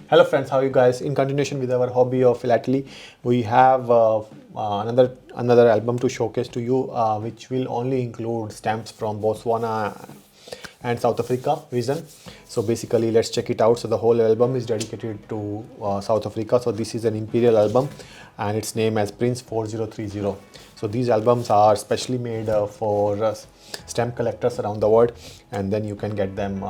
Hello friends, how are you guys? In continuation with our hobby of philately, we have another album to showcase to you, which will only include stamps from Botswana and South Africa region. So basically, let's check it out. So the whole album is dedicated to South Africa. So this is an imperial album, and its name as Prince 4030. So these albums are specially made for stamp collectors around the world, and then you can get them.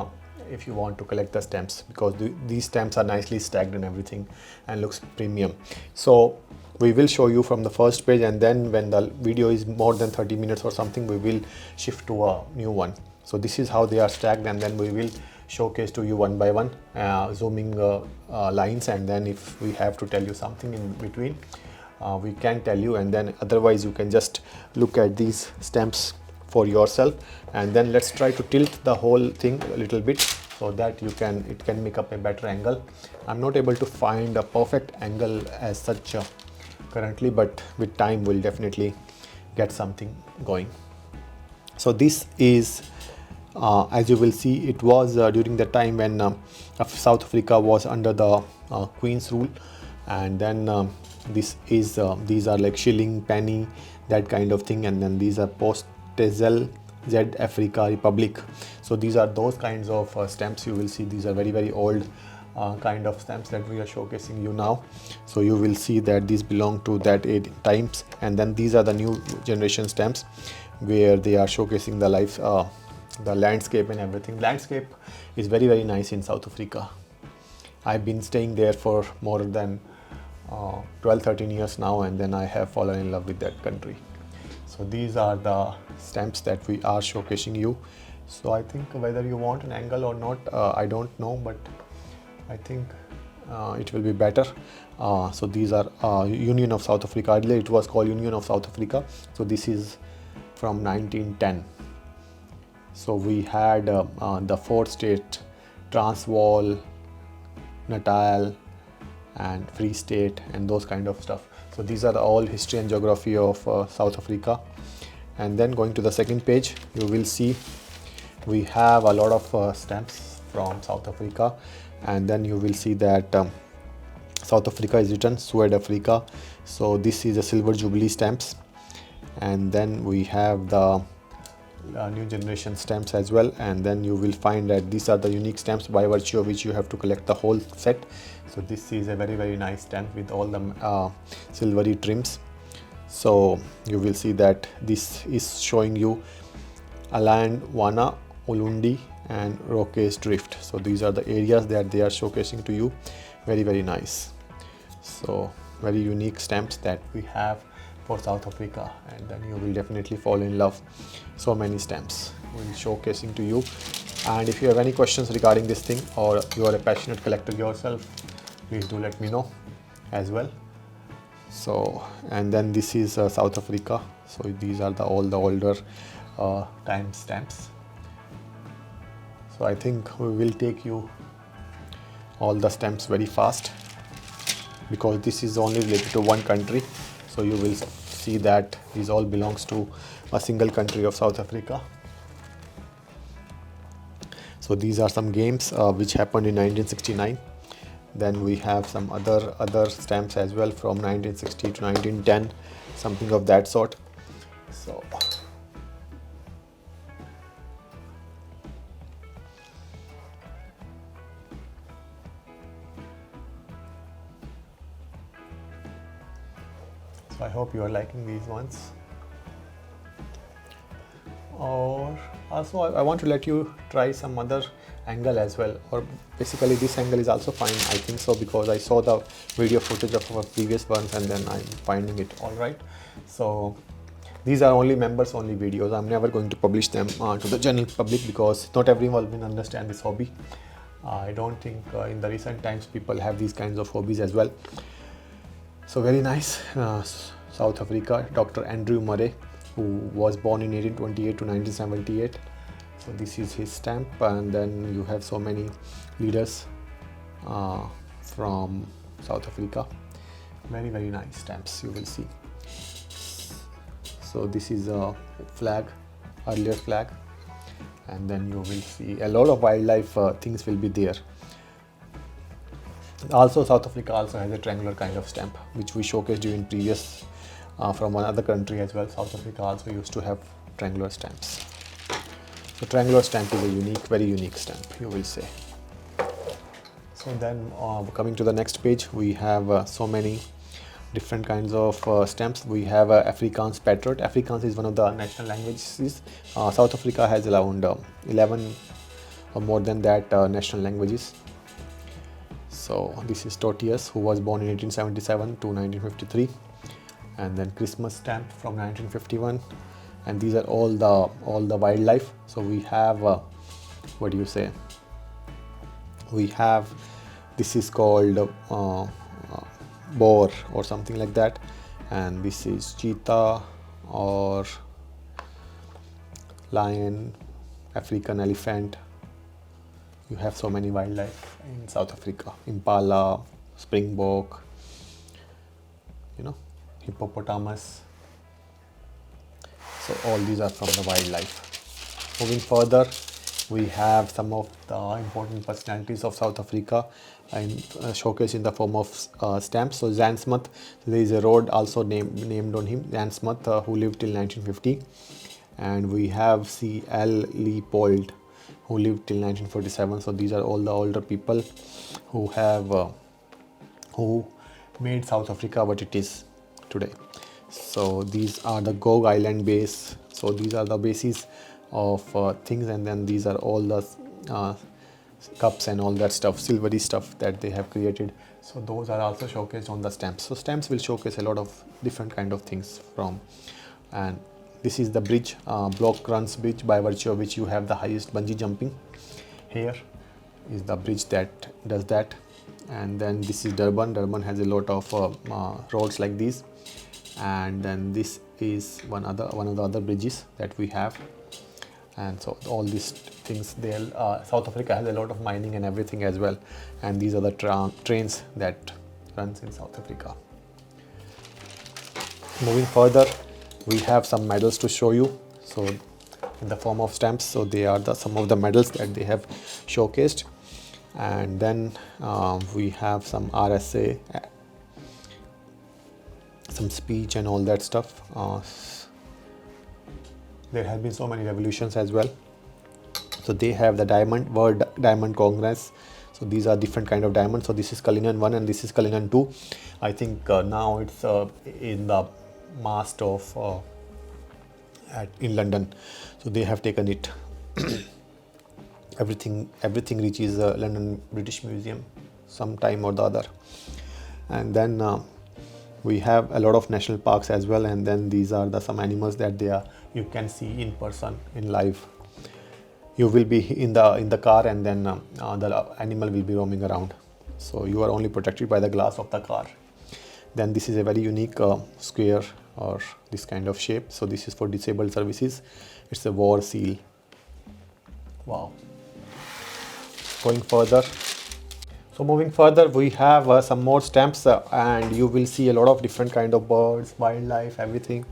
If you want to collect the stamps, because these stamps are nicely stacked and everything and looks premium. So we will show you from the first page, and then when the video is more than 30 minutes or something, we will shift to a new one. So this is how they are stacked, and then we will showcase to you one by one, zooming lines, and then if we have to tell you something in between, we can tell you, and then otherwise you can just look at these stamps for yourself. And then let's try to tilt the whole thing a little bit so that it can make up a better angle. I'm not able to find a perfect angle as such currently, but with time we'll definitely get something going. So this is as you will see, it was during the time when South Africa was under the Queen's rule, and then these are like shilling, penny, that kind of thing, and then these are post Tezel Z Africa Republic. So these are those kinds of stamps. You will see these are very old kind of stamps that we are showcasing you now. So you will see that these belong to that 8 times, and then these are the new generation stamps where they are showcasing the life, the landscape and everything. Landscape is very nice in South Africa. I've been staying there for more than 12-13 years now, and then I have fallen in love with that country. So these are the stamps that we are showcasing you. So I think whether you want an angle or not, I don't know, but I think it will be better. So these are Union of South Africa. Earlier it was called Union of South Africa. So this is from 1910. So we had the 4 state, Transvaal, Natal and Free State and those kind of stuff. So these are all history and geography of South Africa. And then going to the second page, you will see we have a lot of stamps from South Africa, and then you will see that South Africa is written Suid Africa. So this is a silver jubilee stamps, and then we have the new generation stamps as well, and then you will find that these are the unique stamps by virtue of which you have to collect the whole set. So this is a very nice stamp with all the silvery trims. So you will see that this is showing you Aland, Wana, Ulundi and Roke's Drift. So these are the areas that they are showcasing to you. Very nice. So very unique stamps that we have for South Africa, and then you will definitely fall in love. So many stamps will showcasing to you. And if you have any questions regarding this thing, or you are a passionate collector yourself, please do let me know as well. So, and then this is South Africa. So these are all the older time stamps. So I think we will take you all the stamps very fast, because this is only related to one country. So you will see that these all belongs to a single country of South Africa. So these are some games which happened in 1969. Then we have some other stamps as well from 1960 to 1910, something of that sort. So I hope you are liking these ones. Or also I want to let you try some other angle as well, or basically this angle is also fine, I think so, because I saw the video footage of our previous ones and then I'm finding it all right. So these are only members only videos. I'm never going to publish them to the general public, because not everyone will understand this hobby. I don't think in the recent times people have these kinds of hobbies as well. So very nice. South Africa, Dr. Andrew Murray, who was born in 1828 to 1978. So this is his stamp, and then you have so many leaders from South Africa. Very nice stamps you will see. So this is a flag, earlier flag, and then you will see a lot of wildlife things will be there. Also, South Africa also has a triangular kind of stamp, which we showcased you in previous from another country as well. South Africa also used to have triangular stamps. So triangular stamp is a unique, very unique stamp, you will say. So then coming to the next page, we have so many different kinds of stamps. We have Afrikaans Patriot. Afrikaans is one of the national languages. South Africa has around 11 or more than that national languages. So this is Tortius, who was born in 1877 to 1953, and then Christmas stamp from 1951, and these are all the wildlife. So we have what do you say? We have, this is called boar or something like that, and this is cheetah or lion, African elephant. You have so many wildlife in South Africa: impala, springbok, hippopotamus. So all these are from the wildlife. Moving further, we have some of the important personalities of South Africa and showcased in the form of stamps. So Jain, there is a road also named on him, Jain, who lived till 1950. And we have C.L. Leopold, who lived till 1947. So these are all the older people who have who made South Africa what it is today. So these are the Gog Island base. So these are the bases of things, and then these are all the cups and all that stuff, silvery stuff that they have created. So those are also showcased on the stamps. So stamps will showcase a lot of different kind of things from, and this is the bridge, Block Runs Bridge, by virtue of which you have the highest bungee jumping. Here is the bridge that does that. And then this is Durban. Durban has a lot of roads like these. And then this is one of the other bridges that we have. And so all these things, South Africa has a lot of mining and everything as well. And these are the trains that runs in South Africa. Moving further, we have some medals to show you. So in the form of stamps. So they are some of the medals that they have showcased. And then we have some RSA, some speech and all that stuff. There have been so many revolutions as well. So they have the World Diamond Congress. So these are different kind of diamonds. So this is Cullinan 1 and this is Cullinan 2. I think now it's in the mast of in London. So they have taken it. everything reaches London British Museum sometime or the other. And then we have a lot of national parks as well. And then these are some animals that you can see in person, in live. You will be in the car, and then the animal will be roaming around. So you are only protected by the glass of the car. Then this is a very unique square or this kind of shape. So this is for disabled services. It's a war seal. Wow. Going further. So moving further, we have some more stamps and you will see a lot of different kind of birds, wildlife, everything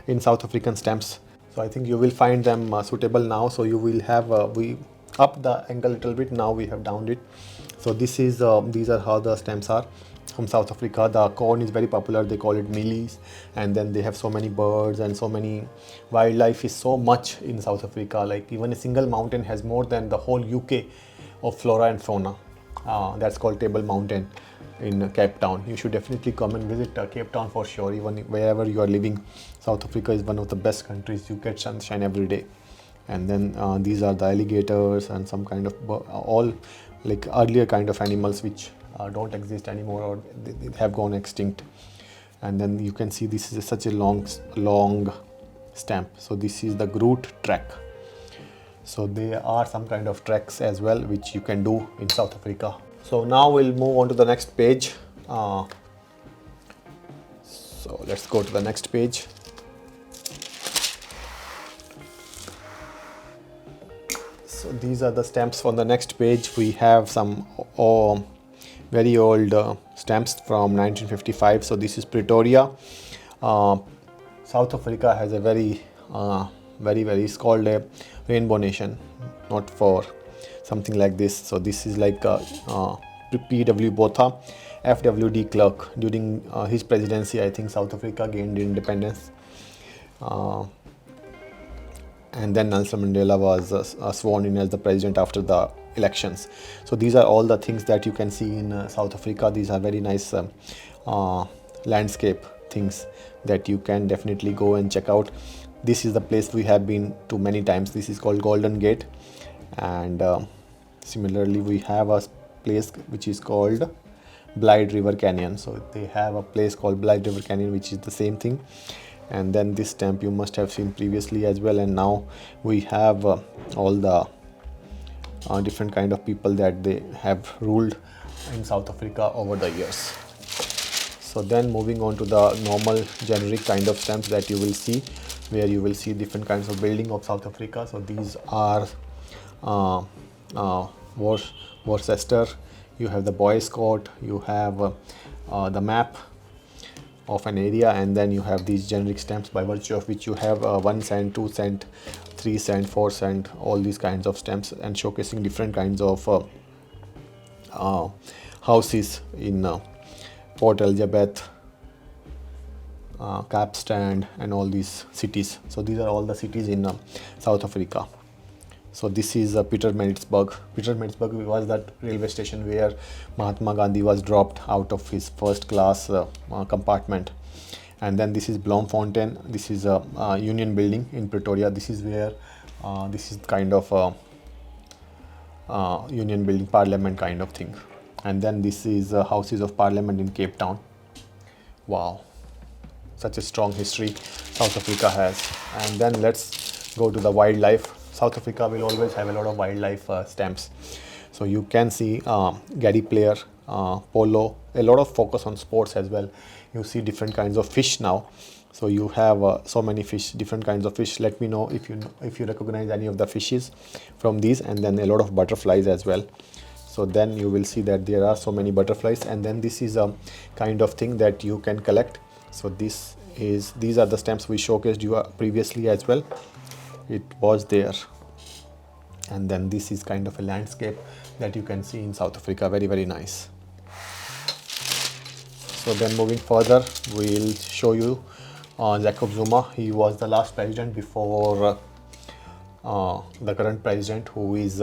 in South African stamps. So I think you will find them suitable now. So you will have, we up the angle a little bit, now we have downed it. So this is, these are how the stamps are from South Africa. The corn is very popular, they call it mealies. And then they have so many birds and so many wildlife is so much in South Africa. Like even a single mountain has more than the whole UK of flora and fauna. That's called Table Mountain in Cape Town. You should definitely come and visit Cape Town for sure. Even wherever you are living, South Africa is one of the best countries. You get sunshine every day. And then these are the alligators and some kind of all like earlier kind of animals which don't exist anymore or they have gone extinct. And then you can see this is such a long stamp. So this is the Groot track. So there are some kind of treks as well which you can do in South Africa. So now we'll move on to the next page. So let's go to the next page. So these are the stamps on the next page. We have some very old stamps from 1955. So this is Pretoria. South Africa has a very it's called a rainbow nation, not for something like this. So this is like P.W. Botha, F.W. de Klerk. During his presidency, I think South Africa gained independence. And then Nelson Mandela was sworn in as the president after the elections. So these are all the things that you can see in South Africa. These are very nice landscape things that you can definitely go and check out. This is the place we have been to many times. This is called Golden Gate, and similarly we have a place which is called Blythe River Canyon. So they have a place called Blythe River Canyon, which is the same thing. And then this stamp you must have seen previously as well. And now we have all the different kind of people that they have ruled in South Africa over the years. So then moving on to the normal generic kind of stamps that you will see, where you will see different kinds of building of South Africa. So these are Worcester, you have the Boy Scout, you have the map of an area, and then you have these generic stamps by virtue of which you have 1 cent, 2 cent, 3 cent, 4 cent, all these kinds of stamps, and showcasing different kinds of houses in Port Elizabeth, Kaapstad, and all these cities. So these are all the cities in South Africa. So this is Pietermaritzburg. Pietermaritzburg was that railway station where Mahatma Gandhi was dropped out of his first class compartment. And then this is Bloemfontein. This is a Union Building in Pretoria. This is where this is kind of a Union Building, Parliament kind of thing. And then this is Houses of Parliament in Cape Town. Wow, such a strong history South Africa has. And then let's go to the wildlife. South Africa will always have a lot of wildlife stamps. So you can see Gary Player, polo, a lot of focus on sports as well. You see different kinds of fish now. So you have so many fish, different kinds of fish. Let me know if you recognize any of the fishes from these, and then a lot of butterflies as well. So then you will see that there are so many butterflies, and then this is a kind of thing that you can collect. So these are the stamps we showcased you previously as well. It was there. And then this is kind of a landscape that you can see in South Africa. Very, very nice. So then moving further, we'll show you Jacob Zuma. He was the last president before the current president, who is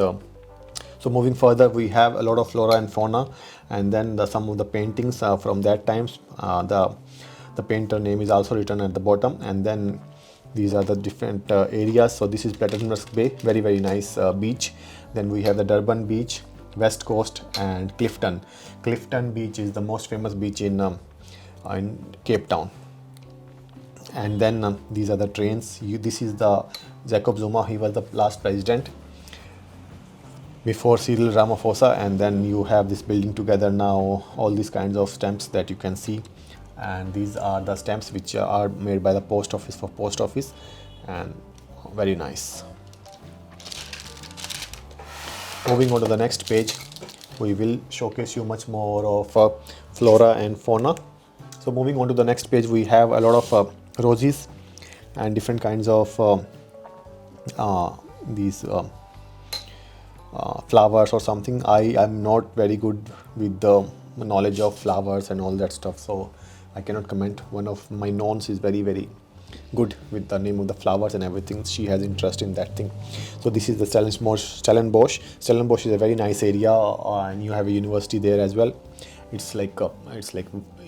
so moving further, we have a lot of flora and fauna, and then some of the paintings from that times. The painter name is also written at the bottom, and then these are the different areas. So this is Pietermaritzburg Bay, very, very nice beach. Then we have the Durban Beach, West Coast, and Clifton. Clifton Beach is the most famous beach in Cape Town. And then these are the trains. This is the Jacob Zuma. He was the last president before Cyril Ramaphosa. And then you have this building together now, all these kinds of stamps that you can see. And these are the stamps which are made by the post office for post office, and very nice. Moving on to the next page, we will showcase you much more of flora and fauna. So moving on to the next page, we have a lot of roses and different kinds of these flowers or something. I am not very good with the knowledge of flowers and all that stuff, so I cannot comment. One of my nons is very, very good with the name of the flowers and everything. She has interest in that thing. So this is the Stellenbosch. Stellenbosch is a very nice area, and you have a university there as well. It's like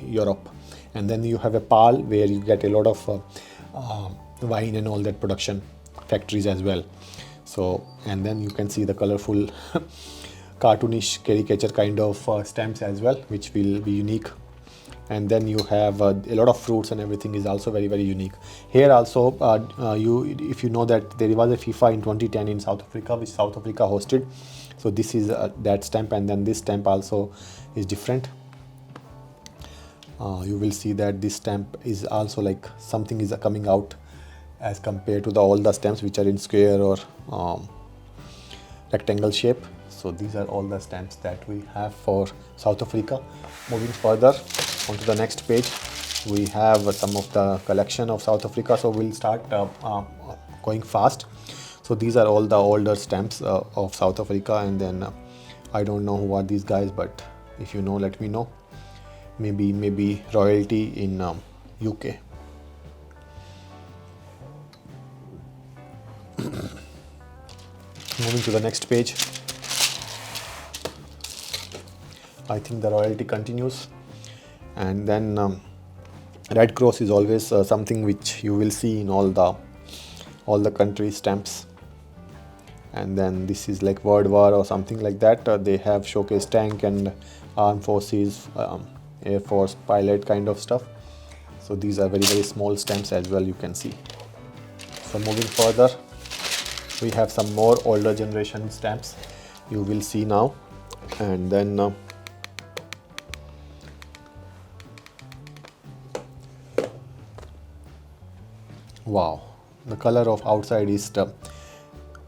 Europe. And then you have a Paarl, where you get a lot of wine and all that production factories as well. So, and then you can see the colorful cartoonish caricature kind of stamps as well, which will be unique. And then you have a lot of fruits and everything is also very, very unique. Here also, if you know that there was a FIFA in 2010 in South Africa, which South Africa hosted. So this is that stamp, and then this stamp also is different. You will see that this stamp is also like something is coming out as compared to all the stamps which are in square or rectangle shape. So these are all the stamps that we have for South Africa. Moving further onto the next page, we have some of the collection of South Africa. So we'll start going fast. So these are all the older stamps of South Africa, and then I don't know who are these guys, but If you know, let me know. Maybe royalty in UK. Moving to the next page, I think the royalty continues, and then Red Cross is always something which you will see in all the country stamps. And then this is like World War or something like that. They have showcase tank and armed forces, Air Force pilot kind of stuff. So these are very small stamps as well, you can see. So moving further, we have some more older generation stamps you will see now. And then wow, the color of outside is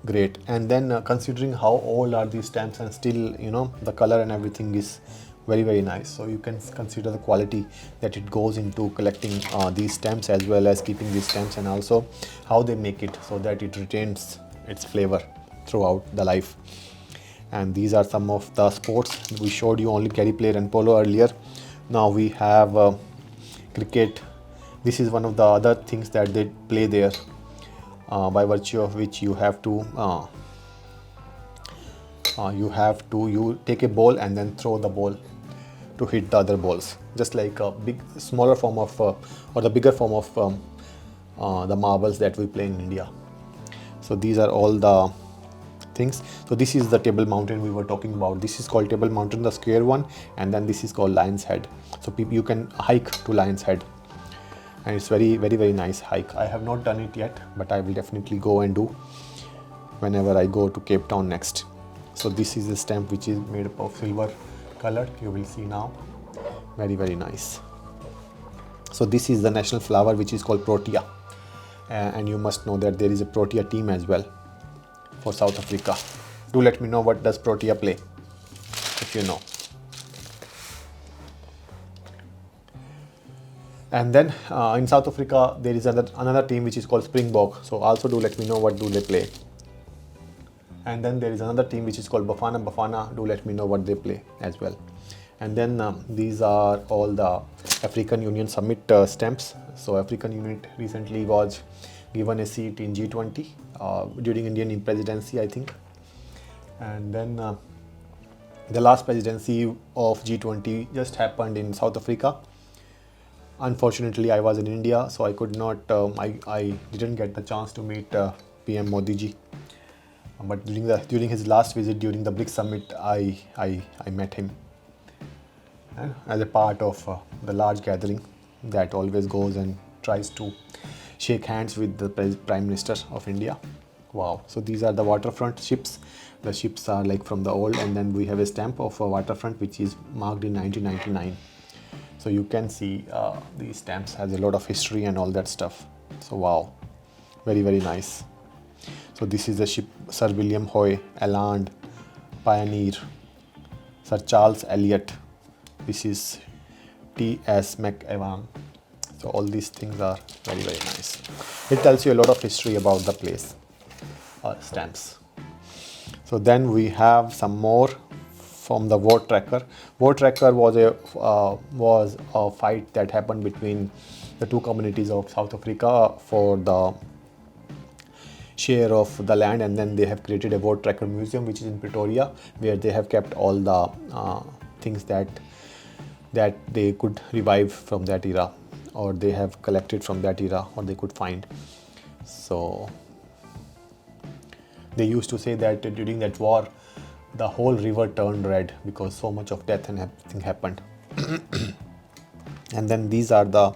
great. And then considering how old are these stamps, and still the color and everything is very nice. So you can consider the quality that it goes into collecting these stamps, as well as keeping these stamps, and also how they make it so that it retains its flavor throughout the life. And these are some of the sports. We showed you only carry player and polo earlier. Now we have cricket. This is one of the other things that they play there, by virtue of which you have to you take a ball and then throw the ball to hit the other balls, just like a smaller form of or the bigger form of the marbles that we play in India. So these are all the things. So this is the Table Mountain we were talking about. This is called Table Mountain, the square one, and then this is called Lion's Head. So you can hike to Lion's Head, and it's very nice hike. I have not done it yet, but I will definitely go and do whenever I go to Cape Town next. So this is a stamp which is made up of silver color. You will see now, very nice. So this is the national flower, which is called Protea, and you must know that there is a Protea team as well for South Africa. Do let me know, what does Protea play, if you know. And then in South Africa there is another team which is called Springbok. So also do let me know, what do they play. And then there is another team which is called Bafana. Do let me know what they play as well. And then these are all the African Union Summit stamps. So African Union recently was given a seat in G20 during Indian presidency, I think. And then the last presidency of G20 just happened in South Africa. Unfortunately, I was in India, so I could not. I didn't get the chance to meet PM Modi ji. But during his last visit during the BRICS summit, I met him, and as a part of the large gathering that always goes and tries to shake hands with the Prime Minister of India. Wow! So these are the waterfront ships. The ships are like from the old, and then we have a stamp of a waterfront which is marked in 1999. So you can see these stamps has a lot of history and all that stuff. So wow, very nice. So this is the ship Sir William Hoy, Eland, Pioneer, Sir Charles Elliot. This is T.S. McEwan. So all these things are very nice. It tells you a lot of history about the place, stamps. So then we have some more from the War Tracker. War Tracker was a fight that happened between the two communities of South Africa for the share of the land, and then they have created a War Tracker museum which is in Pretoria, where they have kept all the things that they could revive from that era, or they have collected from that era, or they could find. So they used to say that during that war the whole river turned red because so much of death and everything happened. And then these are the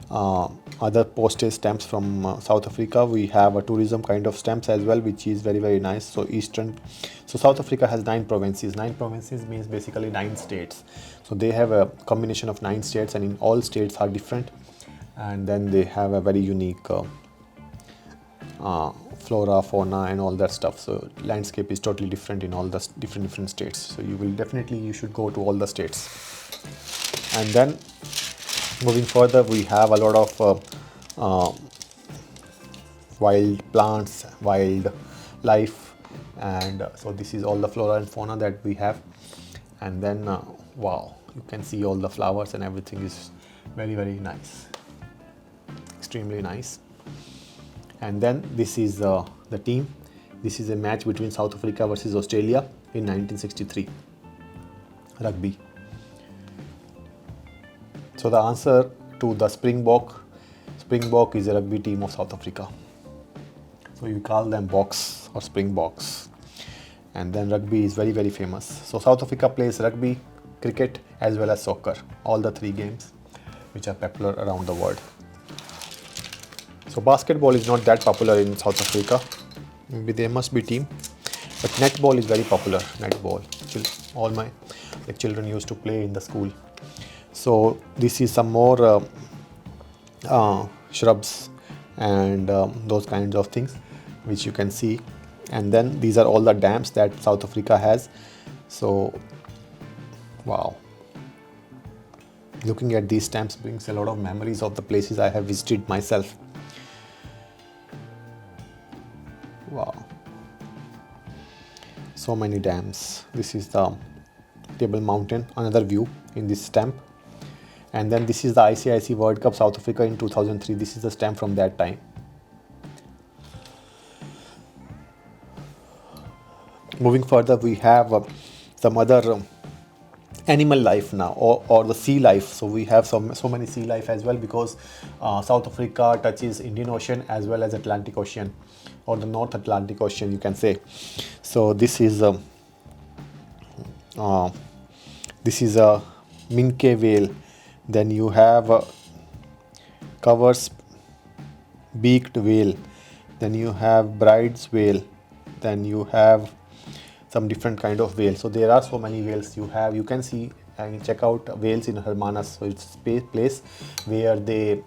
other postage stamps from South Africa. We have a tourism kind of stamps as well, which is very nice. So South Africa has 9 provinces. 9 provinces means basically 9 states. So they have a combination of 9 states, and in all states are different, and then they have a very unique flora, fauna, and all that stuff. So landscape is totally different in all the different states. So you should go to all the states. And then moving further, we have a lot of wild plants, wild life, and so this is all the flora and fauna that we have. And then Wow, you can see all the flowers and everything is very, very nice, extremely nice. And then this is the team. This is a match between South Africa versus Australia in 1963 rugby. So the answer to the Springbok is a rugby team of South Africa. So you call them Boks or Springboks. And then rugby is very, very famous. So South Africa plays rugby, cricket as well as soccer, all the three games which are popular around the world. So basketball is not that popular in South Africa. Maybe there must be team, but netball is very popular. Netball, all my children used to play in the school. So this is some more shrubs and those kinds of things which you can see. And then these are all the dams that South Africa has. So wow, looking at these stamps brings a lot of memories of the places I have visited myself. Wow, so many dams. This is the Table Mountain, another view in this stamp. And then this is the ICIC World Cup South Africa in 2003. This is the stamp from that time. Moving further, we have some other animal life now, or the sea life. So we have so many sea life as well, because South Africa touches Indian Ocean as well as Atlantic Ocean, or the North Atlantic Ocean, you can say. So this is a minke whale. Then you have a covers beaked whale. Then you have bride's whale. Then you have some different kind of whales. So there are so many whales you can see and check out whales in Hermanus. So it's a place where they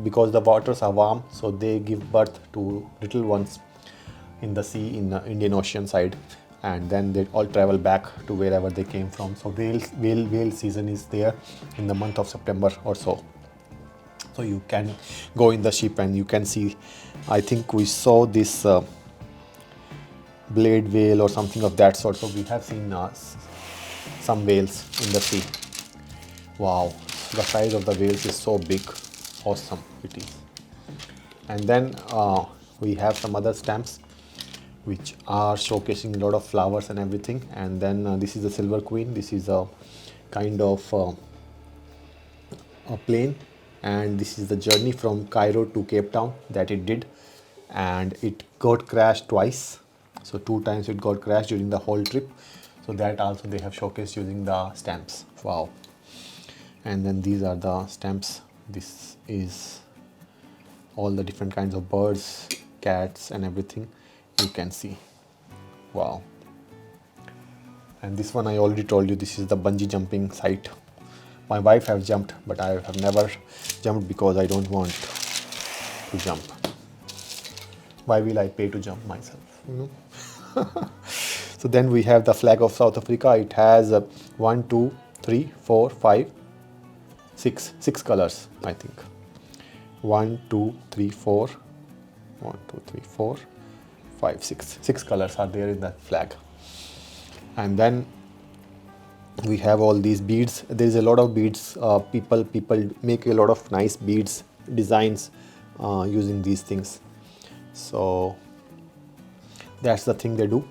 because the waters are warm, so they give birth to little ones in the sea, in the Indian Ocean side, and then they all travel back to wherever they came from. So whale season is there in the month of September or so. So you can go in the ship and you can see, I think we saw this blade whale or something of that sort. So we have seen some whales in the sea. Wow, the size of the whales is so big, awesome it is. And then we have some other stamps which are showcasing a lot of flowers and everything. And then this is the Silver Queen. This is a kind of a plane, and this is the journey from Cairo to Cape Town that it did, and it got crashed twice. So 2 times it got crashed during the whole trip. So that also they have showcased using the stamps. Wow. And then these are the stamps. This is all the different kinds of birds, cats and everything you can see. Wow. And this one I already told you, this is the bungee jumping site. My wife has jumped, but I have never jumped because I don't want to jump. Why will I pay to jump myself, So then we have the flag of South Africa. It has 1, 2, 3, 4, 5, 6 colors, I think. 1, 2, 3, 4, 1, 2, 3, 4, 5, 6. 6 colors are there in that flag. And then we have all these beads. There is a lot of beads. People make a lot of nice beads designs using these things. So that's the thing they do.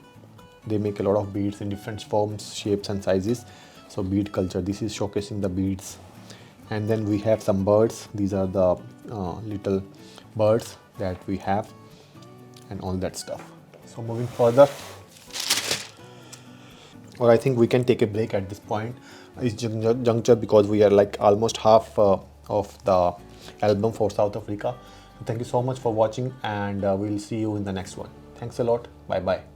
They make a lot of beads in different forms, shapes and sizes. So bead culture. This is showcasing the beads. And then we have some birds. These are the little birds that we have and all that stuff. So moving further, or I think we can take a break at this point. It's juncture because we are like almost half of the album for South Africa. Thank you so much for watching, and we'll see you in the next one. Thanks a lot. Bye bye.